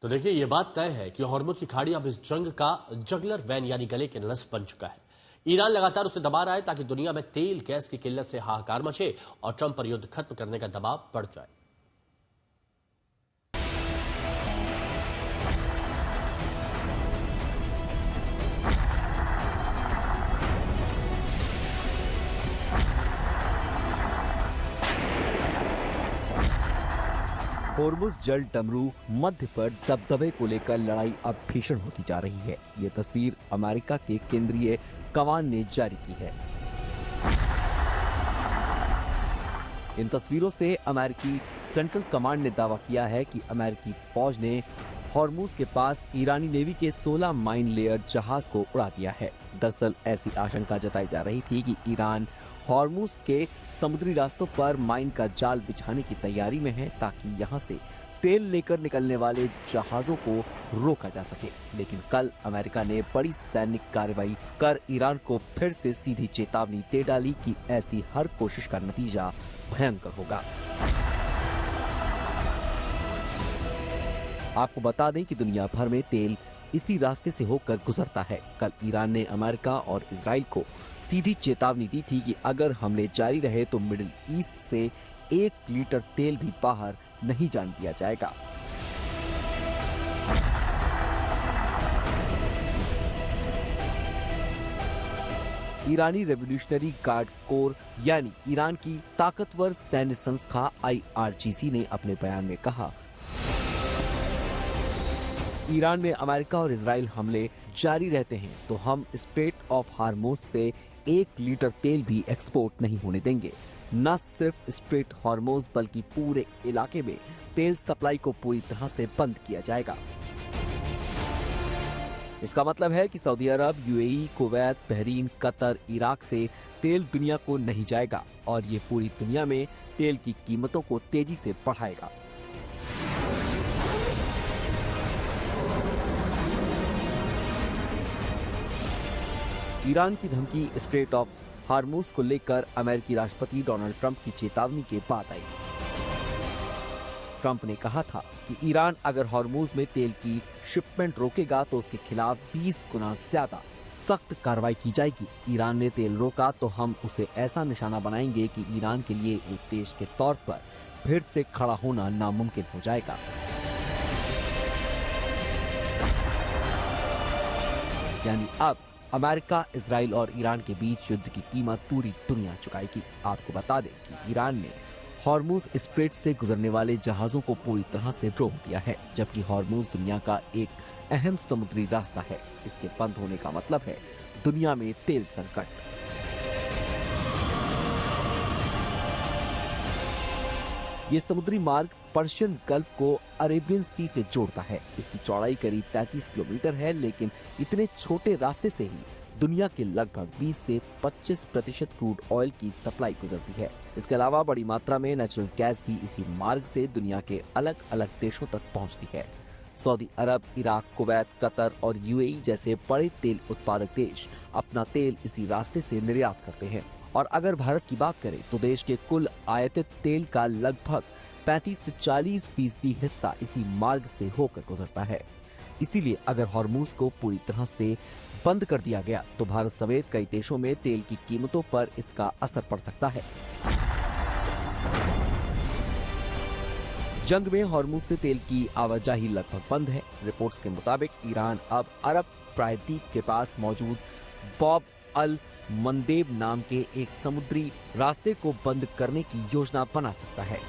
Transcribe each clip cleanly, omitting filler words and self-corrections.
तो देखिए, ये बात तय है कि हॉर्मुज की खाड़ी अब इस जंग का जगलर वैन यानी गले के नस बन चुका है। ईरान लगातार उसे दबा रहा है ताकि दुनिया में तेल गैस की किल्लत से हाहाकार मचे और ट्रंप पर युद्ध खत्म करने का दबाव बढ़ जाए। होर्मुज जल डमरू मध्य पर दबदबे को लेकर लड़ाई अब भीषण होती जा रही है। ये तस्वीर अमेरिका के केंद्रीय कमान ने जारी की है। इन तस्वीरों से अमेरिकी सेंट्रल कमांड ने दावा किया है कि अमेरिकी फौज ने होर्मुज के पास ईरानी नेवी के 16 माइन लेयर जहाज को उड़ा दिया है। दरअसल ऐसी आशंका जताई जा रही थी कि ईरान होर्मुज के समुद्री रास्तों पर माइन का जाल बिछाने की तैयारी में है ताकि यहां से तेल लेकर निकलने वाले जहाजों को रोका जा सके। लेकिन कल अमेरिका ने बड़ी सैनिक कार्रवाई कर ईरान को फिर से सीधी चेतावनी दे डाली कि ऐसी हर कोशिश का नतीजा भयंकर होगा। आपको बता दें कि दुनिया भर में तेल इसी रास्ते से होकर गुजरता है। कल ईरान ने अमेरिका और इजराइल को सीधी चेतावनी दी थी कि अगर हमले जारी रहे तो मिडिल ईस्ट से 1 लीटर तेल भी बाहर नहीं जाने दिया जाएगा। ईरानी रेवोल्यूशनरी गार्ड कोर यानी ईरान की ताकतवर सैन्य संस्था IRGC ने अपने बयान में कहा, ईरान में अमेरिका और इजराइल हमले जारी रहते हैं तो हम स्ट्रेट ऑफ हार्मुज से 1 लीटर तेल भी एक्सपोर्ट नहीं होने देंगे। न सिर्फ स्ट्रेट हार्मुज बल्कि पूरे इलाके में तेल सप्लाई को पूरी तरह से बंद किया जाएगा। इसका मतलब है कि सऊदी अरब, UAE, Kuwait, Bahrain, Qatar, Iraq से तेल दुनिया को नहीं जाएगा और ये पूरी दुनिया में तेल की कीमतों को तेजी से बढ़ाएगा। ईरान की धमकी स्ट्रेट ऑफ हार्मुज को लेकर अमेरिकी राष्ट्रपति डोनाल्ड ट्रंप की चेतावनी के बाद आई। ट्रंप ने कहा था कि ईरान अगर हार्मुज में तेल की शिपमेंट रोकेगा तो उसके खिलाफ 20 गुना ज्यादा सख्त कार्रवाई की जाएगी। ईरान ने तेल रोका तो हम उसे ऐसा निशाना बनाएंगे कि ईरान के लिए एक देश के तौर पर फिर से खड़ा होना नामुमकिन हो जाएगा। यानी अब अमेरिका, इजराइल और ईरान के बीच युद्ध की कीमत पूरी दुनिया चुकाएगी। आपको बता दें कि ईरान ने हॉर्मुज स्ट्रेट से गुजरने वाले जहाजों को पूरी तरह से रोक दिया है, जबकि हॉर्मुज दुनिया का एक अहम समुद्री रास्ता है। इसके बंद होने का मतलब है दुनिया में तेल संकट। ये समुद्री मार्ग पर्शियन गल्फ को अरेबियन सी से जोड़ता है। इसकी चौड़ाई करीब 33 किलोमीटर है, लेकिन इतने छोटे रास्ते से ही दुनिया के लगभग 20 से 25% क्रूड ऑयल की सप्लाई गुजरती है। इसके अलावा बड़ी मात्रा में नेचुरल गैस भी इसी मार्ग से दुनिया के अलग अलग देशों तक पहुंचती है। सऊदी अरब, इराक, कुवैत, कतर और UAE जैसे बड़े तेल उत्पादक देश अपना तेल इसी रास्ते से निर्यात करते हैं। और अगर भारत की बात करें तो देश के कुल आयातित तेल का लगभग 35 से 40% हिस्सा इसी मार्ग से होकर गुजरता है। इसीलिए अगर हॉर्मुज को पूरी तरह से बंद कर दिया गया तो भारत समेत कई देशों में तेल की कीमतों पर इसका असर पड़ सकता है। जंग में हॉर्मुज से तेल की आवाजाही लगभग बंद है। रिपोर्ट्स के मुताबिक ईरान अब अरब प्रायद्वीप के पास मौजूद बॉब अल मंदेब नाम के एक समुद्री रास्ते को बंद करने की योजना बना सकता है।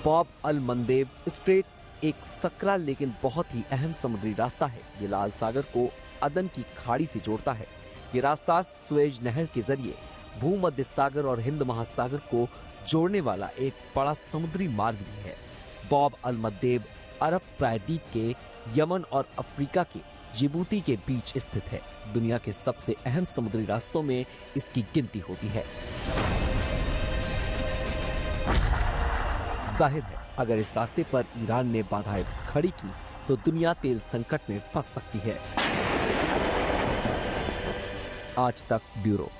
बॉब अल मंदेब स्ट्रेट एक सकरा लेकिन बहुत ही अहम समुद्री रास्ता है। ये लाल सागर को अदन की खाड़ी से जोड़ता है। ये रास्ता सुएज नहर के जरिए भूमध्य सागर और हिंद महासागर को जोड़ने वाला एक बड़ा समुद्री मार्ग भी है। बॉब अल मंदेब अरब प्रायद्वीप के यमन और अफ्रीका के जिबूती के बीच स्थित है। दुनिया के सबसे अहम समुद्री रास्तों में इसकी गिनती होती है। जाहिर है अगर इस रास्ते पर ईरान ने बाधाएं खड़ी की तो दुनिया तेल संकट में फंस सकती है। आज तक ब्यूरो।